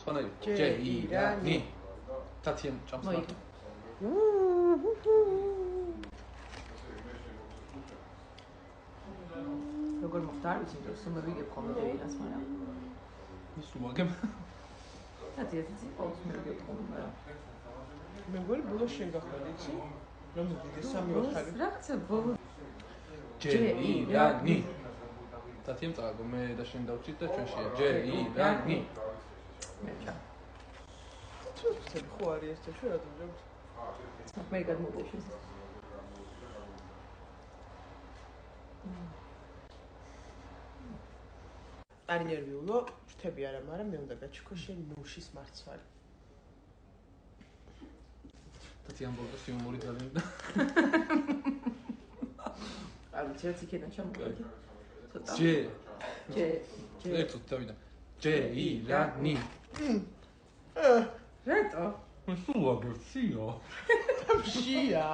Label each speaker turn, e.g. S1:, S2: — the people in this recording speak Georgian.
S1: სხვანაირად. ჯეირანი. თათიან ჭამს მარტო.
S2: როგორ მოხდა არ ვიცი, რომ სულ მოვიგებ ხოლმე ჯეირანს, მაგრამ
S1: ის უაგებ.
S2: თათიათი ყოველს მოვიგებ ხოლმე, მაგრამ
S3: მე მგონი ბოლოს შენ გახარ იცი? რომ მოვიგე 3-4
S2: რაღაცა ბოლო
S1: ჯეირანი. თათიამ წააგო მე და შენ დავჭით და ჩვენ შეა ჯეირანი.
S2: მე ჩა.
S3: თუ ხო არის ეს და შენ რატომ ჯობს?
S2: მე გადმოდეშვის.
S3: არ ნერვიულო, შთები არა, მაგრამ მე უნდა გაჩქო შენ ნუშის მარცვალი.
S1: თათიამ ბოლოს იუმორი დაlinda.
S2: არ ვიცი, რაც იქიდან ჩამოვიდი. ცოტა.
S1: ერთად დავიდა. ჯეირანი.
S2: რატო?
S1: სულ აგერცია.
S3: შია.